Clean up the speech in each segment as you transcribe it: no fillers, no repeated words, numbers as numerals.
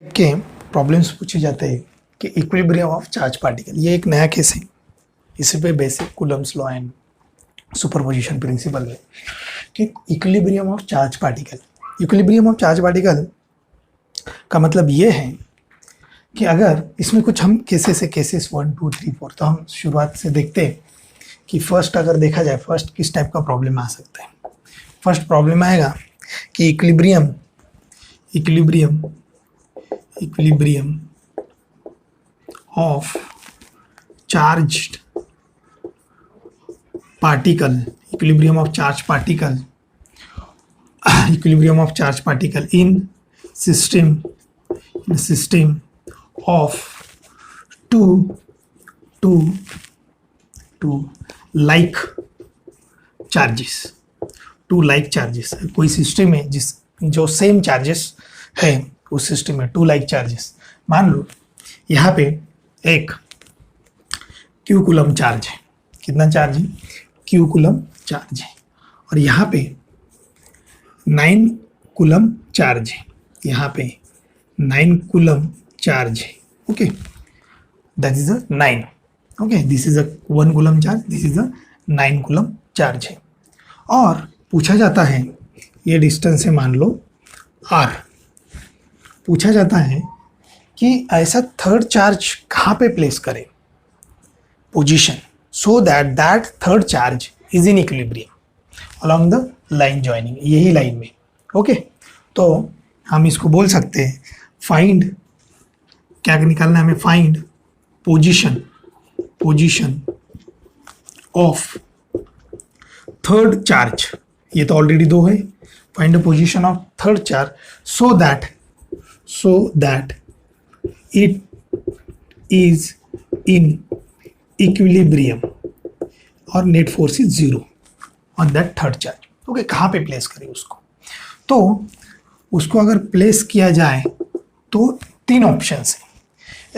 के प्रॉब्लम्स पूछे जाते हैं कि इक्विलिब्रियम ऑफ चार्ज पार्टिकल, ये एक नया केस है। इसी पे basic Coulomb's law and superposition principle है कि equilibrium of charge particle. Equilibrium of charge particle का मतलब ये है कि अगर इसमें कुछ हम केसेस है, केसेस 1 2 3 4, तो हम शुरुआत से देखते हैं कि फर्स्ट अगर देखा जाए फर्स्ट किस टाइप का प्रॉब्लम आ सकता है। फर्स्ट प्रॉब्लम आएगा कि equilibrium of charged particle, equilibrium of charged particle in system of two like charges। कोई सिस्टम है जो सेम चार्जेस है, उस सिस्टम में 2 लाइक चार्जेस। मान लो यहाँ पे एक क्यू कूलम चार्ज है। कितना चार्ज है? क्यू कूलम चार्ज है। और यहाँ पे 9 कूलम चार्ज है। यहाँ पे 9 कूलम चार्ज है। Okay, that is a 9। Okay, this is a 1 coulomb charge, this is a 9 coulomb charge है। और पूछा जाता है, ये डिस्टेंस है मान लो r। पूछा जाता है कि ऐसा थर्ड चार्ज कहाँ पे प्लेस करें, position, so that third charge is in equilibrium along the line joining, यही लाइन में। ओके, तो हम इसको बोल सकते हैं फाइंड, क्या निकालना है हमें? Find position of third charge. ये तो ऑलरेडी 2 है। Find the position of third charge so that it is in equilibrium और net force is 0 on that third charge. Okay, कहाँ पे प्लेस करें उसको? तो उसको अगर प्लेस किया जाए तो 3 ऑप्शंस हैं।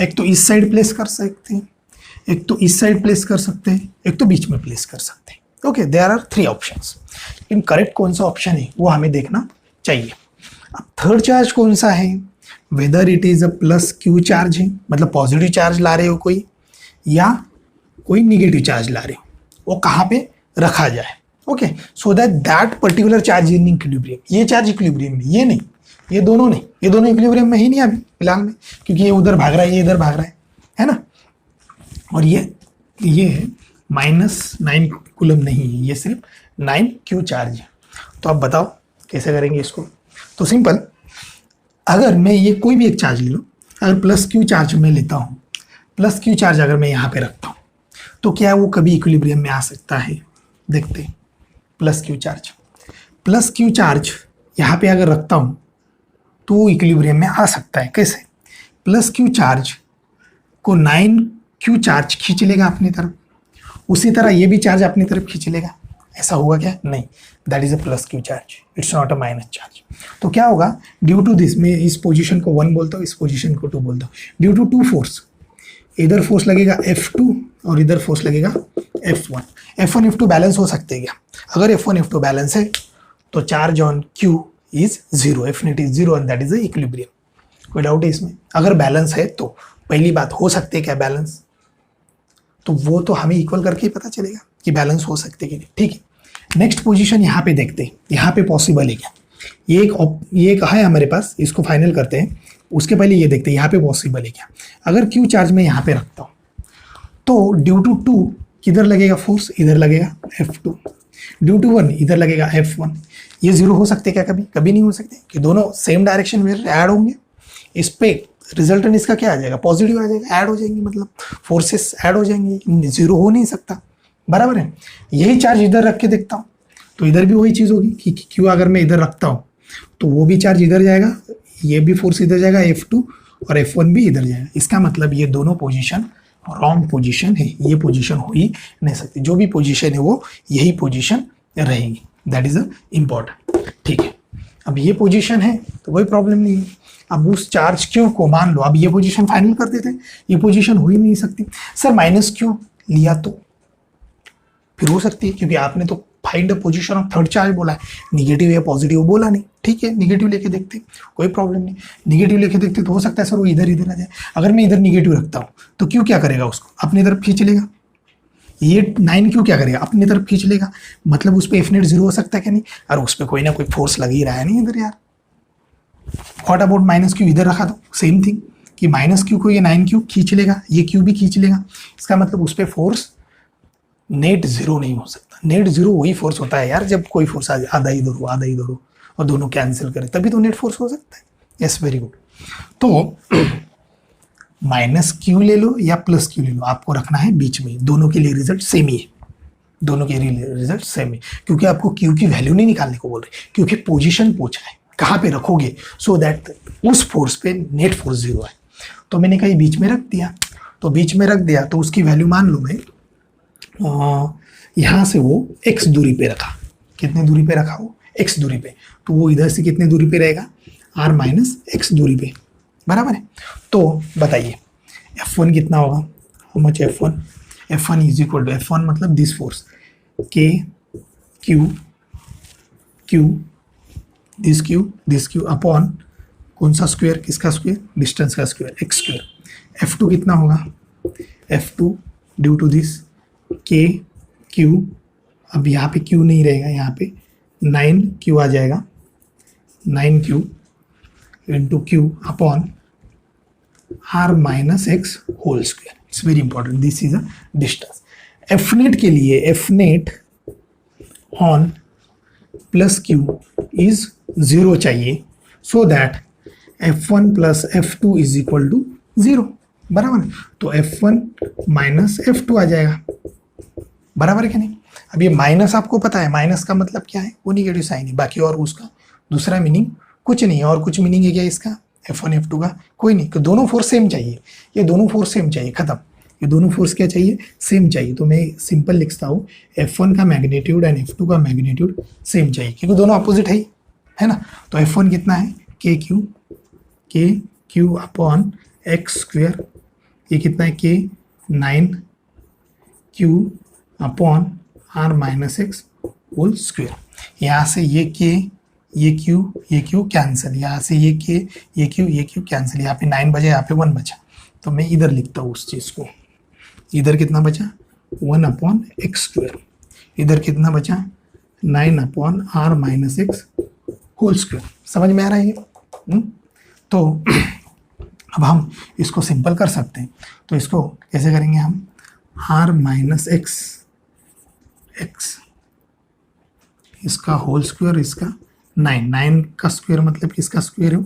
एक तो इस साइड प्लेस कर सकते हैं, एक तो इस साइड प्लेस कर सकते हैं, एक तो बीच में प्लेस कर सकते हैं। Okay, there are 3 options. लेकिन करेक्ट कौन सा ऑप्शन है वो हमें देखना चाहिए। अब थर्ड चार्ज कौन सा है? Whether it is a plus Q charge है, मतलब पॉजिटिव चार्ज ला रहे हो कोई, या कोई निगेटिव चार्ज ला रहे हो, वो कहाँ पे रखा जाए। Okay, so that particular charge in equilibrium. ये चार्ज इक्विलिब्रियम में, ये नहीं, ये दोनों नहीं, ये दोनों इक्विलिब्रियम में ही नहीं अभी फिलहाल में, क्योंकि ये उधर भाग रहा है, ये इधर भाग रहा है ना। और ये है -9 कूलम नहीं है, ये सिर्फ 9 क्यू चार्ज है। तो आप बताओ कैसे करेंगे इसको? तो सिंपल, अगर मैं ये कोई भी एक चार्ज ले लो, अगर प्लस क्यू चार्ज मैं लेता हूँ, प्लस क्यू चार्ज अगर मैं यहाँ पे रखता हूँ, तो क्या वो कभी इक्विलिब्रियम में आ सकता है? देखते हैं। प्लस क्यू चार्ज यहाँ पे अगर रखता हूँ तो इक्विलिब्रियम में आ सकता है। कैसे? प्लस क्यू चार्ज को 9 क्यू चार्ज खींच लेगा अपनी तरफ, उसी तरह ये भी चार्ज अपनी तरफ खींच लेगा। ऐसा होगा क्या? नहीं, that is a plus Q charge, it's not a minus charge. तो क्या होगा? ड्यू टू दिस, मैं इस पोजीशन को 1 बोलता हूँ, इस पोजीशन को 2 बोलता हूँ। ड्यू टू 2 फोर्स, इधर फोर्स लगेगा F2 और इधर फोर्स लगेगा F1। F1 F2 बैलेंस हो सकते हैं क्या? अगर F1 F2 बैलेंस है तो charge on Q is 0, F net is 0 and that is the equilibrium. कोई डाउट है इसमें? अगर बैलेंस है तो पहली बात, हो सकते हैं क्या बैलेंस? तो वो तो हमें इक्वल करके ही पता चलेगा कि बैलेंस हो सकते कि नहीं। ठीक है, नेक्स्ट पोजीशन यहाँ पे देखते हैं, यहाँ पे पॉसिबल है क्या? ये एक है हमारे पास, इसको फाइनल करते हैं। उसके पहले ये देखते हैं यहाँ पे पॉसिबल है क्या। अगर क्यू चार्ज में यहाँ पे रखता हूँ तो ड्यू टू 2 किधर लगेगा फोर्स? इधर लगेगा F2। ड्यू टू 1 इधर लगेगा F1। ये 0 हो सकते क्या? कभी कभी नहीं हो सकते, कि दोनों सेम डायरेक्शन में ऐड होंगे। इस पे रिजल्टेंट इसका क्या आ जाएगा? पॉजिटिव आ जाएगा, ऐड हो जाएंगे, मतलब फोर्सेस ऐड हो जाएंगे। 0 हो नहीं सकता, बराबर है। यही चार्ज इधर रख के देखता हूँ तो इधर भी वही चीज़ होगी कि क्यों अगर मैं इधर रखता हूँ तो वो भी चार्ज इधर जाएगा, ये भी फोर्स इधर जाएगा F2 और F1 भी इधर जाएगा। इसका मतलब ये दोनों पोजीशन रॉन्ग पोजीशन है, ये पोजीशन हो ही नहीं सकती। जो भी पोजीशन है वो यही पोजीशन रहेगी, दैट इज इम्पॉर्टेंट। ठीक है, अब ये पोजीशन है तो कोई प्रॉब्लम नहीं है। अब उस चार्ज क्यू को मान लो, अब ये पोजीशन फाइनल कर देते हैं, ये पोजीशन हो ही नहीं सकती। सर माइनस क्यू लिया तो फिर हो सकती है, क्योंकि आपने तो find the position of third charge बोला है, निगेटिव या पॉजिटिव बोला नहीं, ठीक है निगेटिव लेके देखते, कोई प्रॉब्लम नहीं, निगेटिव लेके देखते तो हो सकता है सर वो इधर इधर आ जाए। अगर मैं इधर निगेटिव रखता हूँ तो क्यों क्या करेगा, उसको अपनी तरफ खींच लेगा, ये 9 क्यों क्या करेगा, अपनी तरफ खींच लेगा, मतलब उस पर एफ नेट 0 हो सकता है क्या नहीं, और उस पर कोई ना कोई फोर्स लग ही रहा है नहीं इधर यार। व्हाट अबाउट माइनस क्यू, इधर रखा तो सेम थिंग कि माइनस क्यू को ये 9 क्यू खींच लेगा, ये क्यू भी खींच लेगा, इसका मतलब उस पर फोर्स नेट 0 नहीं हो सकता। नेट 0 वही फोर्स होता है यार जब कोई फोर्स आधा इधर हो आधा इधर हो और दोनों कैंसिल करे, तभी तो नेट फोर्स हो सकता है। Yes very good. तो माइनस क्यू ले लो या प्लस क्यू ले लो, आपको रखना है बीच में, दोनों के लिए रिजल्ट सेम ही है, दोनों के लिए रिजल्ट सेम है, क्योंकि आपको क्यू की वैल्यू नहीं निकालने को बोल रहे, क्योंकि पोजीशन पूछा है कहाँ पे रखोगे, सो दैट उस फोर्स पे नेट फोर्स 0 है। तो मैंने कहीं बीच में रख दिया, तो बीच में रख दिया तो उसकी वैल्यू मान लो मैं यहाँ से वो x दूरी पे रखा, कितने दूरी पे रखा वो x दूरी पे, तो वो इधर से कितने दूरी पे रहेगा r माइनस x दूरी पे, बराबर है। तो बताइए F1 कितना होगा, how much F1 is equal to F1 मतलब this force K Q this Q upon कौन सा स्क्वायर, किसका स्क्वायर, डिस्टेंस का स्क्वायर, x स्क्वायर। F2 कितना होगा, F2 due to this K Q, अब यहाँ पे Q नहीं रहेगा, यहाँ पे 9Q आ जाएगा, 9Q into Q upon R minus x whole square. It's very important, this is a distance. F net के लिए F net on plus Q is 0 चाहिए, so that F1 plus F2 is equal to 0, बराबर। तो F1 minus F2 आ जाएगा, बराबर है कि नहीं। अब ये माइनस आपको पता है, माइनस का मतलब क्या है, वो निगेटिव साइन है, बाकी और उसका दूसरा मीनिंग कुछ नहीं, और कुछ मीनिंग है क्या इसका F1 F2 का, कोई नहीं, तो दोनों फोर्स सेम चाहिए, ये दोनों फोर्स सेम चाहिए, खत्म, ये दोनों फोर्स क्या चाहिए, सेम चाहिए। तो मैं सिंपल लिखता हूँ F1 का मैग्नीट्यूड एंड F2 का मैग्नीट्यूड सेम चाहिए, क्योंकि दोनों अपोजिट है ना। तो F1 कितना है, के क्यू अपॉन एक्स स्क्वेयर, ये कितना है K 9Q upon R minus x whole square. यहाँ से ये K ये Q कैंसिल, यहाँ से ये K ये Q कैंसिल, यहाँ पे 9 बचा, यहाँ पे 1 बचा, तो मैं इधर लिखता हूँ उस चीज़ को, इधर कितना बचा 1 अपॉन एक्स स्क्वेयर, इधर कितना बचा 9 upon R minus x whole square. समझ में आ रहा है ये? तो अब हम इसको सिंपल कर सकते हैं, तो इसको कैसे करेंगे हम, R माइनस एक्स इसका होल स्क्वायर, इसका 9 का स्क्वायर मतलब किसका स्क्वायर है,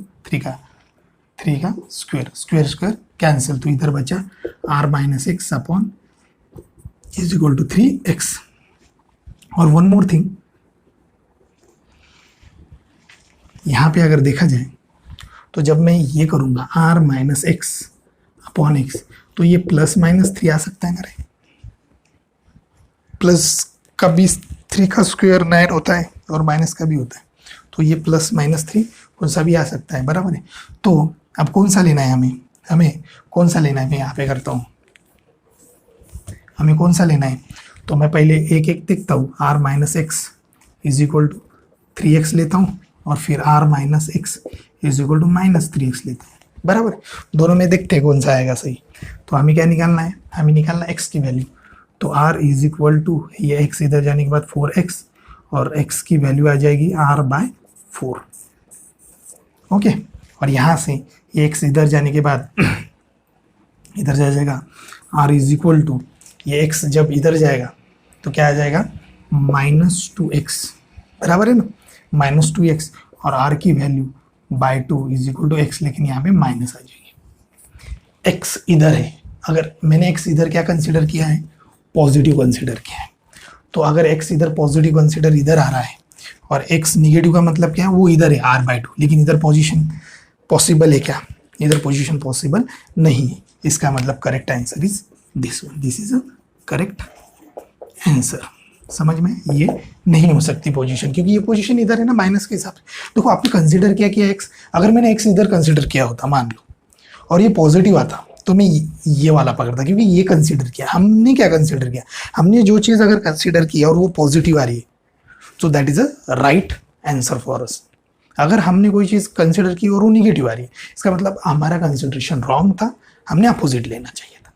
3 का स्क्वायर कैंसिल, तो इधर बचा R minus x upon is equal to 3x। और वन मोर थिंग, यहाँ पे अगर देखा जाए तो जब मैं ये करूँगा R minus x upon x, तो ये प्लस माइनस 3 आ सकता है ना रे, प्लस का भी 3 का स्क्वायर 9 होता है और माइनस का भी होता है, तो ये प्लस माइनस 3 कौन सा भी आ सकता है, बराबर है। तो अब कौन सा लेना है हमें कौन सा लेना है, मैं यहाँ पे करता हूँ, हमें कौन सा लेना है, तो मैं पहले एक देखता हूँ, R minus x is equal to 3x लेता हूँ, और फिर R minus x is equal to minus 3x लेता हूँ, बराबर। दोनों में देखते हैं कौन सा आएगा सही। तो हमें क्या निकालना है, हमें निकालना x की वैल्यू, तो R इज इक्वल टू ये x इधर जाने के बाद 4x, और x की वैल्यू आ जाएगी R/4, ओके। और यहाँ से ये x इधर जाने के बाद इधर जाएगा R इज इक्वल टू ये x जब इधर जाएगा तो क्या आ जाएगा -2x, बराबर है ना, -2x, और R की value /2 is equal to x, लेकिन यहाँ पे माइनस आ जाएगी, x इधर है, अगर मैंने x इधर क्या कंसिडर किया है, पॉजिटिव कंसिडर किया है, तो अगर x इधर पॉजिटिव कंसिडर इधर आ रहा है और x निगेटिव का मतलब क्या है, वो इधर है R/2, लेकिन इधर पोजीशन पॉसिबल है क्या, इधर पोजीशन पॉसिबल नहीं है, इसका मतलब correct answer is this one, this is a correct answer. समझ में, ये नहीं हो सकती पोजीशन, क्योंकि ये पोजीशन इधर है ना माइनस के हिसाब से। देखो आपने कंसिडर किया x, अगर मैंने x इधर कंसिडर किया होता मान लो, और ये पॉजिटिव आता, तो मैं ये वाला पकड़ता, क्योंकि ये कंसिडर किया हमने, क्या कंसिडर किया हमने, जो चीज़ अगर कंसिडर किया और वो पॉजिटिव आ रही है, so that is a right answer for us. अगर हमने कोई चीज़ कंसिडर की और वो निगेटिव आ रही है, इसका मतलब हमारा कंसिडरेशन रॉन्ग था, हमने अपोजिट लेना चाहिए था।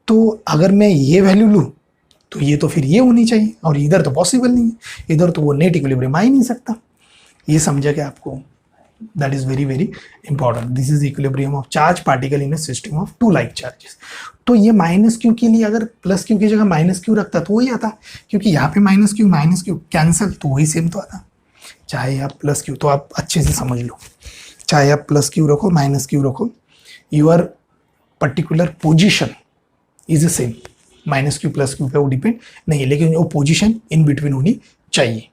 तो अगर मैं ये वैल्यू लूँ तो ये तो फिर ये होनी चाहिए, और इधर तो पॉसिबल नहीं है, इधर तो वो नेट इक्विलिब्रियम आ ही नहीं सकता। ये समझा क्या आपको? That is very very important. This is equilibrium of charge particle in a system of two like charges. तो ये माइनस क्यू के लिए अगर प्लस क्यू की जगह माइनस क्यू रखता तो वही आता, क्योंकि यहाँ पे माइनस क्यू कैंसिल, तो वही सेम तो आता। चाहे आप प्लस क्यू, तो आप अच्छे से समझ लो, चाहे आप प्लस क्यू रखो माइनस क्यू रखो, your particular position is the same. Minus Q plus Q पे वो डिपेंड नहीं है, लेकिन वो पोजीशन इन बिटवीन होनी चाहिए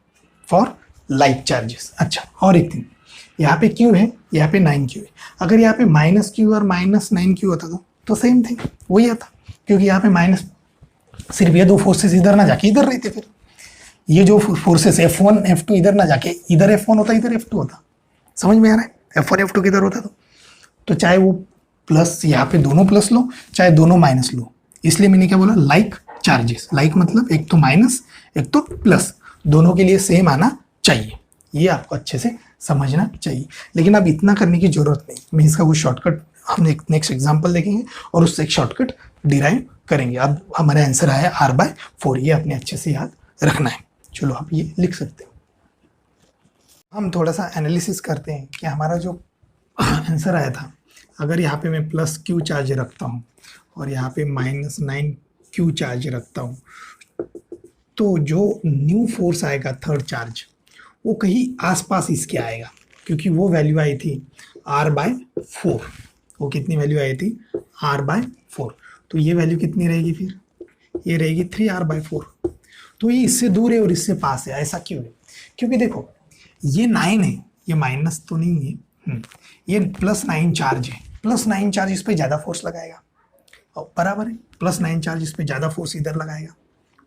फॉर लाइक चार्जेस। अच्छा, और एक थिंग, यहाँ पे क्यू है, यहाँ पे 9q है। अगर यहाँ पे माइनस क्यू और माइनस 9q होता तो सेम थिंग वही आता, क्योंकि यहाँ पे माइनस, सिर्फ ये दो फोर्सेस इधर ना जाके इधर रहते, फिर ये जो फोर्सेस F1 F2 इधर ना जाके इधर F1 होता, इधर F2 होता। समझ में आ रहा है? F1 F2 किधर होता तो चाहे वो प्लस, यहाँ पे दोनों प्लस लो, चाहे दोनों माइनस लो। इसलिए मैंने क्या बोला, लाइक चार्जेस। लाइक मतलब एक तो माइनस एक तो प्लस, दोनों के लिए सेम आना चाहिए। ये आपको अच्छे से समझना चाहिए, लेकिन अब इतना करने की जरूरत नहीं। मैं इसका कुछ शॉर्टकट, हम एक नेक्स्ट एग्जांपल देखेंगे और उससे एक शॉर्टकट डिराइव करेंगे। अब हमारा आंसर आया R/4। ये अपने अच्छे से याद रखना है। चलो आप ये लिख सकते हो। हम थोड़ा सा एनालिसिस करते हैं कि हमारा जो आंसर आया था, अगर यहाँ पे मैं प्लस क्यू चार्ज रखता हूँ और यहाँ पे माइनस 9q चार्ज रखता हूँ, तो जो न्यू फोर्स आएगा थर्ड चार्ज, वो कहीं आसपास इसके आएगा, क्योंकि वो वैल्यू आई थी R/4। वो कितनी वैल्यू आई थी? R/4। तो ये वैल्यू कितनी रहेगी फिर? ये रहेगी 3R/4। तो ये इससे दूर है और इससे पास है। ऐसा क्यों है? क्योंकि देखो, ये 9 है, ये माइनस तो नहीं है, ये +9 चार्ज है। +9 चार्ज इस पर ज़्यादा फोर्स लगाएगा, और बराबर है, +9 चार्ज इस पर ज़्यादा फोर्स इधर लगाएगा।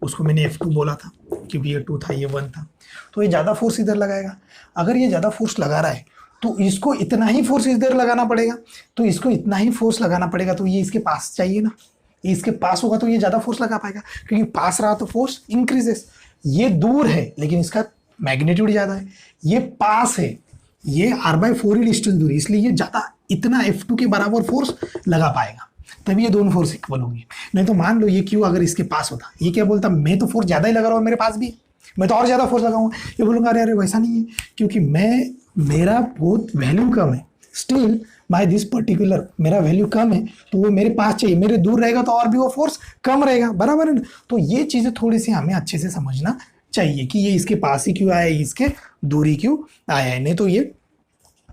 उसको मैंने F2 बोला था, क्योंकि ये 2 था ये 1 था, तो ये ज़्यादा फोर्स इधर लगाएगा। अगर ये ज़्यादा फोर्स लगा रहा है तो इसको इतना ही फोर्स इधर लगाना पड़ेगा, तो इसको इतना ही फोर्स लगाना पड़ेगा, तो ये इसके पास चाहिए ना। ये इसके पास होगा तो ये ज़्यादा फोर्स लगा पाएगा, क्योंकि पास रहा तो फोर्स इंक्रीजेस। ये दूर है लेकिन इसका मैग्नीट्यूड ज़्यादा है, ये पास है, ये R/4 ही डिस्टेंस दूर है, इसलिए ये ज़्यादा इतना F2 के बराबर फोर्स लगा पाएगा, तभी ये दोनों फोर्स इक्वल होंगे। नहीं तो मान लो ये क्यू अगर इसके पास होता, ये क्या बोलता, मैं तो फोर्स ज़्यादा ही लगा रहा हूँ, मेरे पास भी, मैं तो और ज़्यादा फोर्स लगाऊंगा। ये बोलूँगा अरे अरे वैसा नहीं है, क्योंकि मेरा बहुत वैल्यू कम है, स्टिल बाय दिस पर्टिकुलर मेरा वैल्यू कम है, तो वो मेरे पास चाहिए, मेरे दूर रहेगा तो और भी वो फोर्स कम रहेगा, बराबर है ना। तो ये चीज़ें थोड़ी सी हमें अच्छे से समझना चाहिए कि ये इसके पास ही क्यों आया है, इसके दूरी क्यों आया है, नहीं तो ये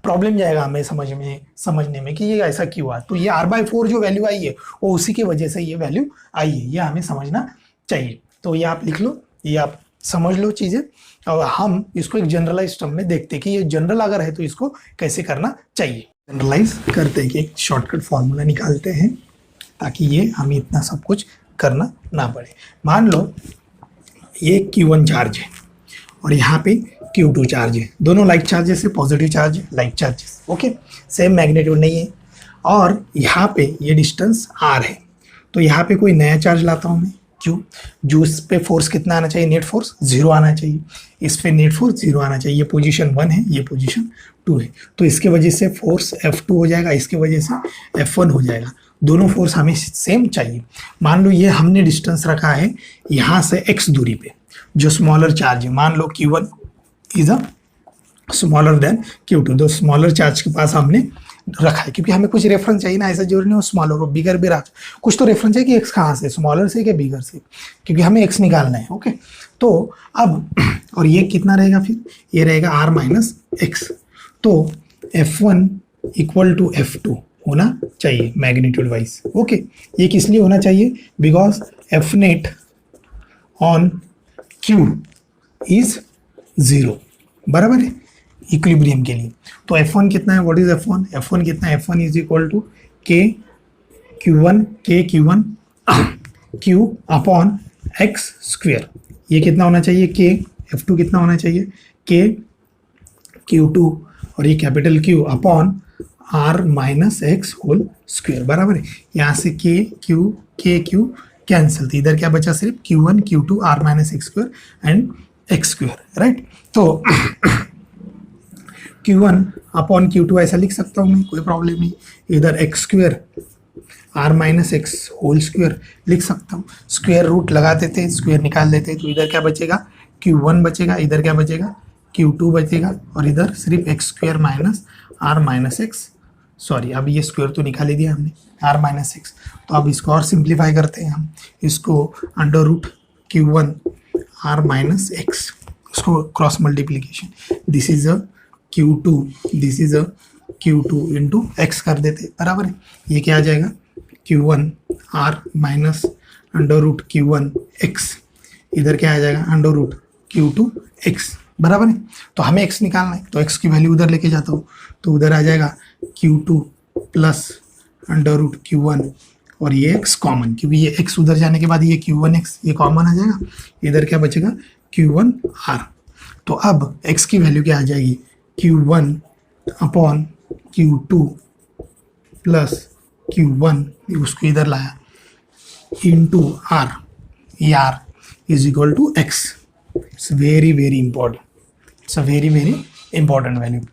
प्रॉब्लम जाएगा हमें समझने में कि ये ऐसा क्यों हुआ। तो ये R/4 जो वैल्यू आई है वो उसी की वजह से ये वैल्यू आई है, ये हमें समझना चाहिए। तो ये आप लिख लो, ये आप समझ लो चीज़ें, और हम इसको एक जनरलाइज टर्म में देखते हैं कि ये जनरल अगर है तो इसको कैसे करना चाहिए। जनरलाइज करते हैं कि एक शॉर्टकट फॉर्मूला निकालते हैं ताकि ये हमें इतना सब कुछ करना ना पड़े। मान लो ये Q1 चार्ज है और यहाँ पे Q2 चार्ज है, दोनों लाइक चार्जेस है, पॉजिटिव चार्ज है, like charges, okay, same magnitude नहीं है, और यहाँ पे ये डिस्टेंस R है। तो यहाँ पे कोई नया चार्ज लाता हूँ मैं Q, जो इस पे फोर्स कितना आना चाहिए, नेट फोर्स 0 आना चाहिए, इस पे नेट फोर्स 0 आना चाहिए। ये पोजीशन 1 है, ये पोजीशन 2 है, तो इसके वजह से फोर्स F2 हो जाएगा, इसके वजह से F1 हो जाएगा। दोनों फोर्स हमें सेम चाहिए। मान लो ये हमने डिस्टेंस रखा है यहाँ से x दूरी पे, जो स्मॉलर चार्ज है, मान लो Q1 is a smaller than Q2, तो स्मॉलर चार्ज के पास हमने रखा है, क्योंकि हमें कुछ रेफरेंस चाहिए ना, ऐसा जरूरी नहीं हो स्मॉलर हो, बिगर भी रहा, कुछ तो रेफरेंस है कि x कहाँ से, स्मॉलर से कि बिगर से, क्योंकि हमें x निकालना है, ओके। तो अब और ये कितना रहेगा फिर, ये रहेगा R-x, तो F1 इक्वल टू F2 होना चाहिए मैग्नीट्यूड वाइज, ओके। ये किस लिए होना चाहिए, because F net on Q is 0, बराबर है, इक्विलिब्रियम के लिए। तो F1 कितना है, व्हाट इज F1, F1 कितना है, F1 is equal to K Q1 Q upon x square. ये कितना होना चाहिए, K, F2 कितना होना चाहिए, K Q2 और ये capital Q upon R-x whole square, बराबर है। यहाँ से K Q कैंसिल, तो इधर क्या बचा, सिर्फ Q1 Q2 R-x square and x square, right. तो Q1 अपॉन Q2 ऐसा लिख सकता हूँ मैं, कोई प्रॉब्लम नहीं। इधर x square R minus x whole square लिख सकता हूँ। स्क्वेयर रूट लगा देते, स्क्वेयर निकाल देते, तो इधर क्या बचेगा, Q1 बचेगा, इधर क्या बचेगा, Q2 बचेगा, और इधर सिर्फ x square minus R minus x, sorry अब ये स्क्वेयर तो निकाल ही दिया हमने, आर माइनस एक्स। तो अब इसको और सिंप्लीफाई करते हैं हम, इसको under root Q1 R minus X, उसको cross multiplication, this is a Q2, this is a Q2 into X कर देते, बराबर है। ये क्या आ जाएगा, Q1 R minus under root Q1 X, इधर क्या आ जाएगा, अंडर रूट Q2 एक्स, बराबर है। तो हमें x निकालना है, तो x की वैल्यू उधर लेके जाता हूँ, तो उधर आ जाएगा Q2 plus under root Q1, और ये x कॉमन, क्योंकि ये x उधर जाने के बाद ये Q1x ये कॉमन आ जाएगा, इधर क्या बचेगा, Q1R। तो अब x की वैल्यू क्या आ जाएगी, Q1 upon Q2 plus Q1, उसको इधर लाया, इंटू R, ये R is equal to x। It's very very important. It's a very very important value.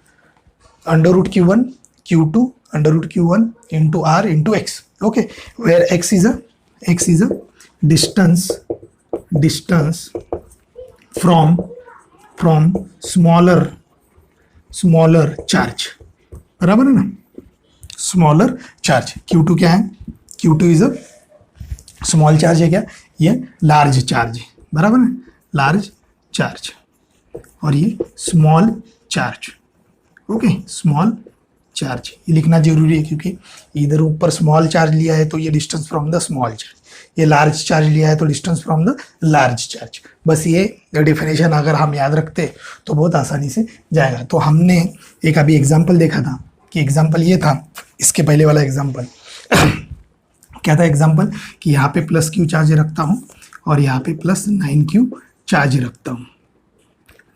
Under root Q1, Q2, under root Q1 into R into X. Okay, where X is a distance from smaller charge. बराबर है ना, smaller charge. Q2 क्या है, Q2 is a small charge है क्या, ये large charge है, बराबर है, लार्ज चार्ज, और ये small charge. Okay, small charge ये लिखना जरूरी है, क्योंकि इधर ऊपर स्मॉल चार्ज लिया है तो ये distance from the small charge, ये लार्ज चार्ज लिया है तो distance from the large charge. बस ये डेफिनेशन अगर हम याद रखते तो बहुत आसानी से जाएगा। तो हमने एक अभी एग्जाम्पल देखा था, कि एग्जाम्पल ये था, इसके पहले वाला एग्जाम्पल क्या था, एग्जाम्पल कि यहाँ पे प्लस क्यू चार्ज रखता हूँ और यहाँ पे प्लस 9Q चार्ज रखता हूँ,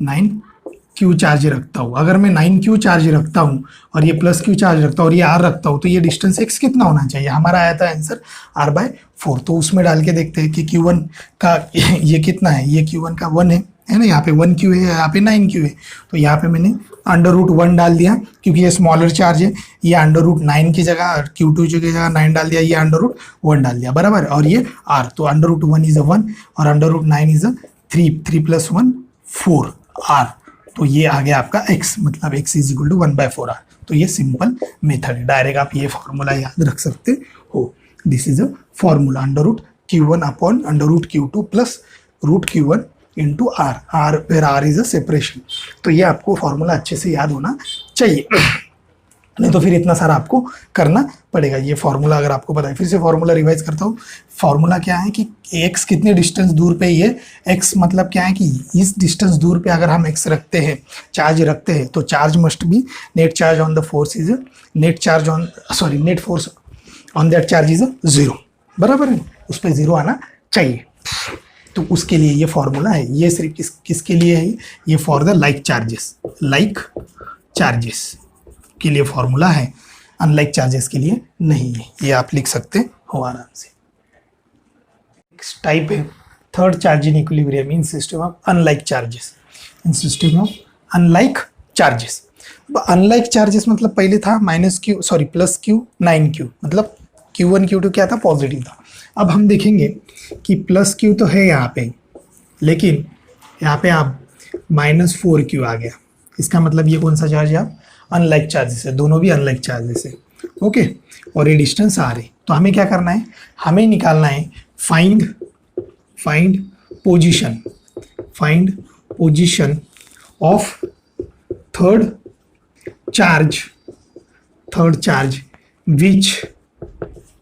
9Q चार्ज रखता हूँ। अगर मैं 9Q चार्ज रखता हूँ और ये प्लस Q चार्ज रखता हूँ और ये R रखता हूँ, तो ये डिस्टेंस x कितना होना चाहिए, हमारा आया था आंसर R/4। तो उसमें डाल के देखते हैं कि Q1 का ये कितना है, ये Q1 का 1 है ना, यहाँ पे 1Q है, यहाँ पे 9Q है। तो यहाँ पे मैंने अंडर रूट 1 डाल दिया, क्योंकि ये स्मॉलर चार्ज है, ये अंडर रूट 9 की जगह Q2 की जगह 9 डाल दिया, ये अंडर रूट 1 डाल दिया, बराबर। और ये R, तो अंडर रूट 1 इज 1 और under root 9 is 3 plus 1 4 R। तो ये आ गया आपका x, मतलब x is equal to 1/4R। तो ये सिंपल मेथड है, डायरेक्ट आप ये फॉर्मूला याद रख सकते हो। This is a formula, under root Q1 upon under root Q2 plus root Q1 into R, where R is a separation. तो ये आपको फॉर्मूला अच्छे से याद होना चाहिए, नहीं तो फिर इतना सारा आपको करना पड़ेगा। ये फॉर्मूला अगर आपको पता है, फिर से फॉर्मूला रिवाइज करता हूँ। फॉर्मूला क्या है कि x कितने डिस्टेंस दूर पे, ये x मतलब क्या है कि इस डिस्टेंस दूर पे अगर हम x रखते हैं, चार्ज रखते हैं, तो charge must be net charge on the force is net charge on sorry net force on that charge is 0, बराबर है, उस पर 0 आना चाहिए। तो उसके लिए ये फॉर्मूला है। ये सिर्फ किसके लिए है, ये फॉर द लाइक चार्जेस के लिए फॉर्मूला है, अनलाइक चार्जेस के लिए नहीं है। ये आप लिख सकते हो आराम से। नेक्स्ट टाइप है third charge in equilibrium in system of unlike charges, in system of unlike charges. Unlike charges मतलब पहले था प्लस Q 9Q, मतलब Q1 Q2 क्या था, पॉजिटिव था। अब हम देखेंगे कि प्लस Q तो है यहाँ पे, लेकिन यहाँ पे आप -4Q आ गया, इसका मतलब ये कौन सा चार्ज है, आप अनलाइक चार्जेस है, दोनों भी अनलाइक चार्जेस है। ओके, और ये डिस्टेंस आ रही, तो हमें क्या करना है, हमें निकालना है find position of third charge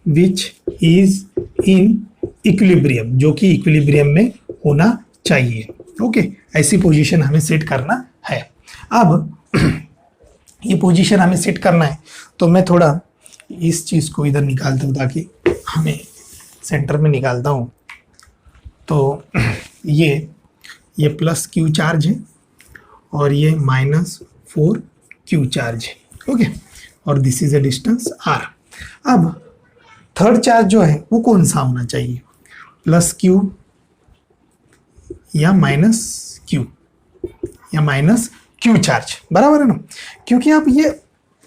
which is in equilibrium, जो कि इक्विलिब्रियम में होना चाहिए। ओके, ऐसी पोजीशन हमें सेट करना है। अब ये पोजीशन हमें सेट करना है, तो मैं थोड़ा इस चीज़ को इधर निकालता हूँ ताकि हमें सेंटर में निकालता हूँ। तो ये प्लस Q चार्ज है और ये -4Q चार्ज है। ओके, और this is a distance R। अब थर्ड चार्ज जो है वो कौन सा होना चाहिए, प्लस Q या क्यू या माइनस क्यू चार्ज, बराबर है ना। क्योंकि आप ये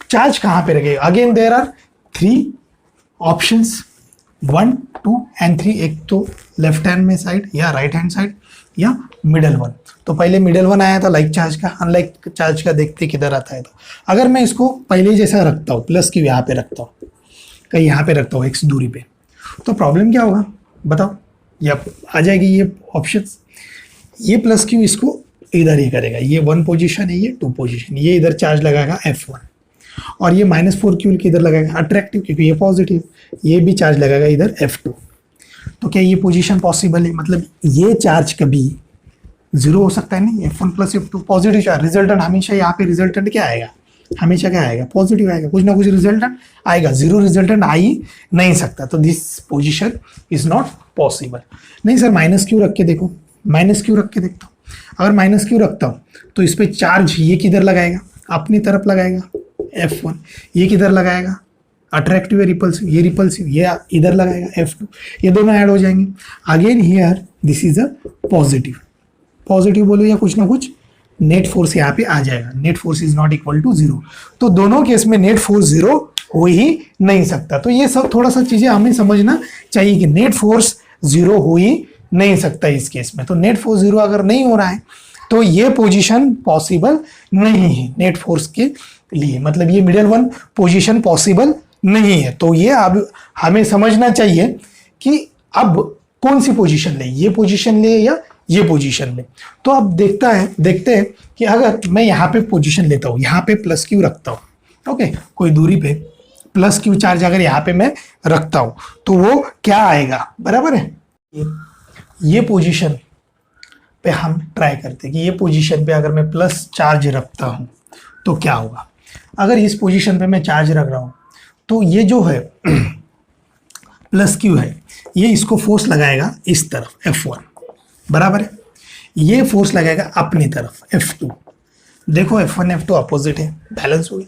चार्ज कहाँ पे रखेगा, again there are 3 options 1 2 and 3, एक तो लेफ्ट हैंड में साइड या राइट हैंड साइड या मिडल वन। तो पहले मिडल वन आया था लाइक चार्ज का, अनलाइक चार्ज का देखते किधर आता है। तो अगर मैं इसको पहले जैसा रखता हूँ, प्लस क्यू यहाँ पे रखता हूँ, कहीं यहाँ पे रखता हूँ x दूरी पे, तो प्रॉब्लम क्या होगा बताओ, या आ जाएगी ये ऑप्शंस, ये प्लस क्यू इसको इधर ही करेगा, ये 1 पोजीशन है, ये 2 पोजीशन, ये इधर चार्ज लगाएगा F1, और ये -4 क्यू किधर लगाएगा अट्रैक्टिव, क्योंकि ये पॉजिटिव, ये भी चार्ज लगाएगा इधर F2। तो क्या ये पोजीशन पॉसिबल है, मतलब ये चार्ज कभी 0 हो सकता है नहीं, F1 + F2 positive charge, resultant हमेशा यहाँ पे रिजल्टेंट क्या आएगा, हमेशा क्या आएगा, पॉजिटिव आएगा, कुछ ना कुछ रिजल्टेंट आएगा, 0 रिजल्टेंट आ ही नहीं सकता। तो this position is not possible. नहीं सर माइनस क्यू रख के देखो, माइनस क्यू रख के देखता हूँ, अगर माइनस क्यू रखता हूँ तो इस पर चार्ज ये किधर लगाएगा, अपनी तरफ लगाएगा F1, ये किधर लगाएगा अट्रैक्टिव है रिपल्सिव, ये रिपल्सिव, ये इधर लगाएगा F2, ये दोनों ऐड हो जाएंगे। Again here this is a positive, positive बोलो या कुछ ना कुछ नेट फोर्स यहाँ पे आ जाएगा, net force is not equal to 0। तो दोनों केस में नेट फोर्स 0 हो ही नहीं सकता। तो ये सब थोड़ा सा चीजें हमें समझना चाहिए कि नेट फोर्स 0 हो ही नहीं सकता इस केस में। तो नेट फोर्स 0 अगर नहीं हो रहा है तो ये पोजीशन पॉसिबल नहीं है नेट फोर्स के लिए, मतलब ये मिडल वन पोजीशन पॉसिबल नहीं है। तो ये अब हमें समझना चाहिए कि अब कौन सी पोजीशन ले, ये पोजीशन ले या ये पोजीशन ले। तो अब देखते हैं कि अगर मैं यहाँ पे पोजीशन लेता हूँ, यहाँ पे प्लस क्यू रखता हूँ, ओके, कोई दूरी पे प्लस क्यू चार्ज अगर यहाँ पे मैं रखता हूँ तो वो क्या आएगा, बराबर है। ये पोजीशन पे हम ट्राई करते हैं कि ये पोजीशन पे अगर मैं प्लस चार्ज रखता हूँ तो क्या होगा। अगर इस पोजीशन पे मैं चार्ज रख रहा हूँ तो ये जो है प्लस क्यू है, ये इसको फोर्स लगाएगा इस तरफ F1, बराबर है, ये फोर्स लगाएगा अपनी तरफ F2। देखो F1 F2 अपोजिट है, बैलेंस हो गया।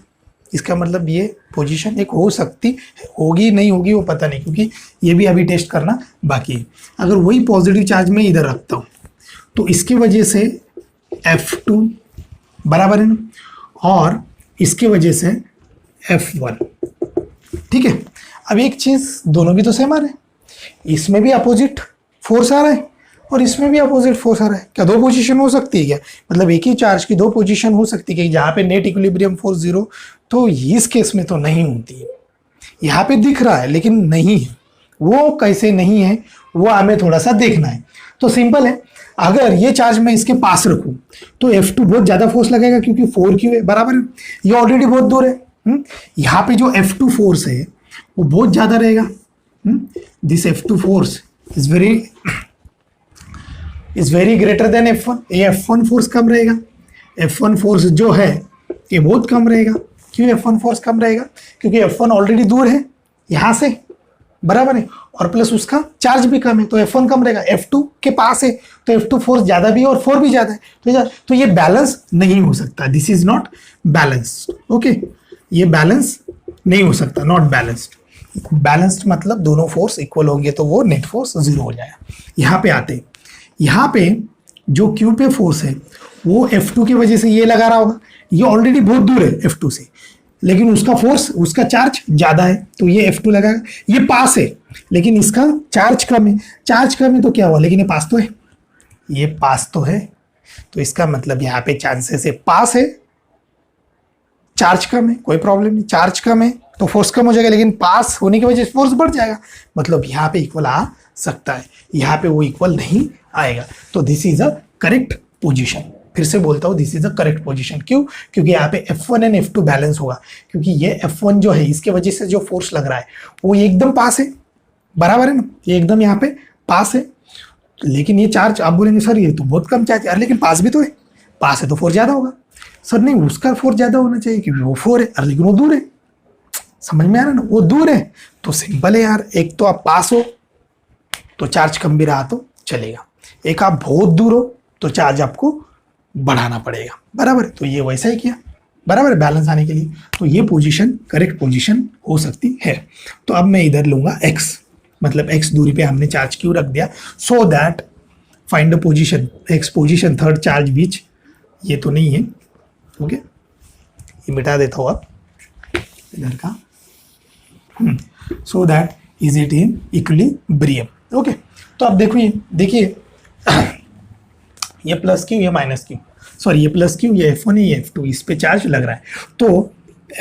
इसका मतलब ये पोजीशन एक हो सकती होगी, नहीं होगी वो पता नहीं, क्योंकि ये भी अभी टेस्ट करना बाकी है। अगर वही पॉजिटिव चार्ज में इधर रखता हूँ तो इसकी वजह से F2 बराबर है ना, और इसके वजह से F1, ठीक है। अब एक चीज, दोनों भी तो सेम आ रहे हैं, इसमें भी अपोजिट फोर्स आ रहा है और इसमें भी अपोजिट फोर्स आ रहा है। क्या दो पोजीशन हो सकती है क्या, मतलब एक ही चार्ज की दो पोजीशन हो सकती है कि जहाँ पे नेट इक्विलिब्रियम फोर्स 0, तो इस केस में तो नहीं होती है। यहाँ पे दिख रहा है लेकिन नहीं है, वो कैसे नहीं है वो हमें थोड़ा सा देखना है। तो सिंपल है, अगर ये चार्ज मैं इसके पास रखूं तो F2 बहुत ज्यादा फोर्स लगेगा क्योंकि 4Q है, बराबर है, ये ऑलरेडी बहुत दूर है। यहाँ पे जो F2 फोर्स है वो बहुत ज्यादा रहेगा। This F2 force is very greater than F1, ये F1 फोर्स कम रहेगा। F1 फोर्स जो है ये बहुत कम रहेगा। क्यों F1 फोर्स कम रहेगा, क्योंकि F1 ऑलरेडी दूर है यहाँ से, बराबर है, और प्लस उसका चार्ज भी कम है तो F1 कम रहेगा। F2 के पास है तो F2 फोर्स ज्यादा भी है और 4 भी ज्यादा है, तो ये बैलेंस नहीं हो सकता। This is not balanced, okay, ये बैलेंस नहीं हो सकता, नॉट बैलेंस्ड। बैलेंस्ड मतलब दोनों फोर्स इक्वल होंगे तो वो नेट फोर्स 0 हो जाएगा। यहाँ पे आते, यहाँ पे जो Q पे फोर्स है वो F2 की वजह से ये लगा रहा होगा, ये ऑलरेडी बहुत दूर है F2 से, लेकिन उसका फोर्स, उसका चार्ज ज्यादा है तो ये F2 लगाएगा। ये पास है लेकिन इसका चार्ज कम है, चार्ज कम है तो क्या हुआ, लेकिन ये पास तो है, ये पास तो है, तो इसका मतलब यहाँ पे चांसेस है पास है, चार्ज कम है, कोई प्रॉब्लम नहीं, चार्ज कम है तो फोर्स कम हो जाएगा, लेकिन पास होने की वजह से फोर्स बढ़ जाएगा, मतलब यहाँ पे इक्वल आ सकता है, यहाँ पे वो इक्वल नहीं आएगा। तो this is a correct position. फिर से बोलता हूँ, this is a correct position. क्यों, क्योंकि यहाँ पे F1 एंड F2 बैलेंस होगा, क्योंकि ये F1 जो है इसके वजह से जो फोर्स लग रहा है वो एकदम पास है, बराबर है ना, ये एकदम यहाँ पे पास है। लेकिन ये चार्ज, आप बोलेंगे सर ये तो बहुत कम चार्ज है, लेकिन पास भी तो है, पास है तो फोर्स ज्यादा होगा। सर नहीं, उसका फोर्स ज्यादा होना चाहिए क्योंकि वो 4 है, लेकिन वो दूर है। समझ में आ रहा है ना, वो दूर है तो सिंपल है यार, एक तो आप पास हो तो चार्ज कम भी रहा तो चलेगा, एक आप बहुत दूर हो तो चार्ज आपको बढ़ाना पड़ेगा, बराबर है। तो ये वैसा ही किया, बराबर है, बैलेंस आने के लिए। तो ये पोजीशन करेक्ट पोजीशन हो सकती है। तो अब मैं इधर लूंगा x, मतलब x दूरी पे हमने चार्ज क्यों रख दिया, so that find the position, X position third charge बीच, ये तो नहीं है, ओके ये मिटा देता हूँ आप इधर का, so that is it in equilibrium. Okay तो अब देखिए ये प्लस क्यू ये माइनस क्यू, सॉरी ये प्लस क्यू ये F1 ये F2, इस पे चार्ज लग रहा है तो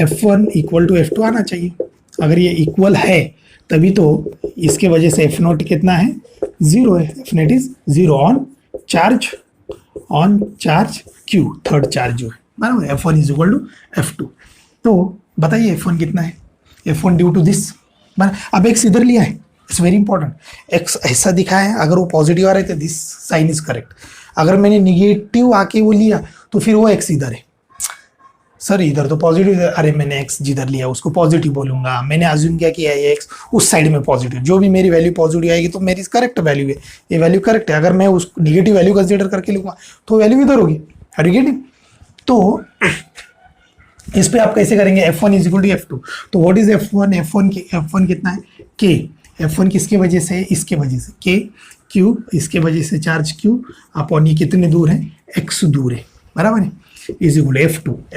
F1 इक्वल टू F2 आना चाहिए। अगर ये इक्वल है तभी तो इसके वजह से F नोट कितना है, 0 है, F net is 0 on charge Q third charge जो है बराबर, F1 is equal to F2। तो बताइए F1 कितना है, F1 ड्यू टू दिस, अब एक्स इधर लिया है, इट्स वेरी इंपॉर्टेंट, एक्स ऐसा दिखा है, अगर वो पॉजिटिव आ रहे थे दिस साइन इज करेक्ट, अगर मैंने निगेटिव आके वो लिया तो फिर वो एक्स इधर है, सर इधर तो पॉजिटिव, अरे मैंने एक्स जिधर लिया उसको पॉजिटिव बोलूंगा, मैंने अज्यूम किया कि ये एक्स उस साइड में पॉजिटिव, जो भी मेरी वैल्यू पॉजिटिव आएगी तो मेरी करेक्ट वैल्यू है, ये वैल्यू करेक्ट है, अगर मैं उस निगेटिव वैल्यू कंसिडर करके लूंगा तो वैल्यू इधर होगी, आर यू गेटिंग? तो इस पे आप कैसे करेंगे, F1 is equal to F2, तो व्हाट इज F1 कितना है, K, F1 किसके वजह से, इसके वजह से K, Q इसके वजह से चार्ज Q अपॉन ये कितने दूर है, X दूर है बराबर है, इज इक्वल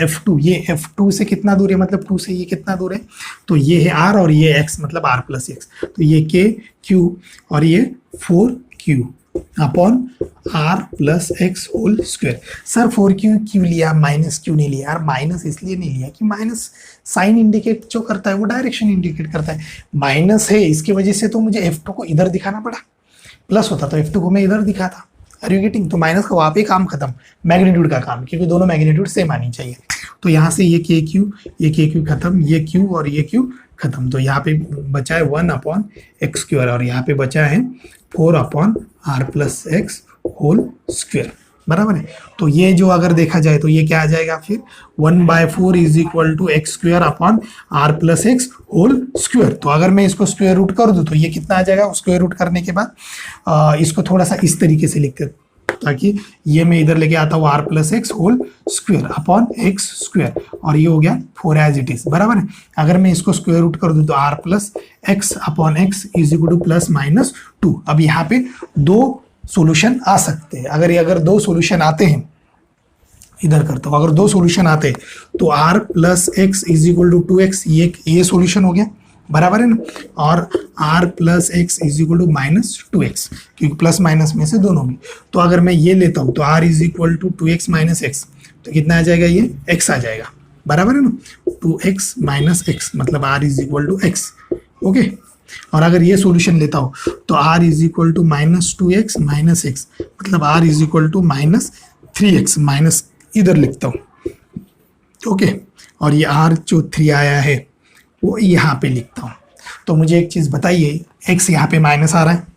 F2 ये F2 से कितना दूर है, मतलब 2 से ये कितना दूर है, तो ये है R और ये X मतलब R प्लस X, तो ये K Q और ये 4Q upon R plus x whole square. Sir 4Q क्यों लिया, माइनस क्यों नहीं लिया, यार माइनस इसलिए नहीं लिया कि माइनस साइन इंडिकेट जो करता है वो डायरेक्शन इंडिकेट करता है, माइनस है इसकी वजह से तो मुझे F2 को इधर दिखाना पड़ा, प्लस होता तो F2 को मैं इधर दिखाता, आर यू गेटिंग? तो माइनस का वहाँ पे काम खत्म, मैग्नीट्यूड का काम, क्योंकि दोनों मैग्नीट्यूड सेम आनी चाहिए। तो यहाँ से ये के क्यू खत्म, ये Q और ये Q खत्म, तो यहाँ पे बचा है 1 अपॉन एक्स स्क्वायर और यहाँ पे बचा है 4 upon R plus x whole square बराबर है। तो ये जो अगर देखा जाए तो ये क्या आ जाएगा फिर 1/4 is equal to x square upon R plus x whole square. तो अगर मैं इसको स्क्वायर रूट कर दूं तो ये कितना आ जाएगा, स्क्वायर रूट करने के बाद इसको थोड़ा सा इस तरीके से लिखते ताकि ये मैं इधर लेके आता हूँ R plus x whole square upon x square और ये हो गया 4 एज इट इज बराबर है। अगर मैं इसको स्क्वायर रूट कर दूं तो R plus x upon x is equal to plus minus 2। अब यहाँ पे दो सॉल्यूशन आ सकते हैं, अगर दो सॉल्यूशन आते हैं, इधर करता हूँ, अगर दो सॉल्यूशन आते हैं तो R plus x is equal to 2x ये सॉल्यूशन हो गया बराबर है ना, और r plus x is equal to minus 2x क्योंकि प्लस माइनस में से दोनों में। तो अगर मैं ये लेता हूँ तो r is equal to 2x minus x, तो कितना आ जाएगा, ये x आ जाएगा बराबर है ना, 2x माइनस एक्स मतलब r is equal to x, okay. और अगर ये सॉल्यूशन लेता हूँ तो r is equal to minus 2x minus x मतलब r is equal to minus 3x, minus इधर लिखता हूँ, ओके। और ये r जो 3 आया है वो यहाँ पे लिखता हूँ। तो मुझे एक चीज़ बताइए, x यहाँ पे माइनस आ रहा है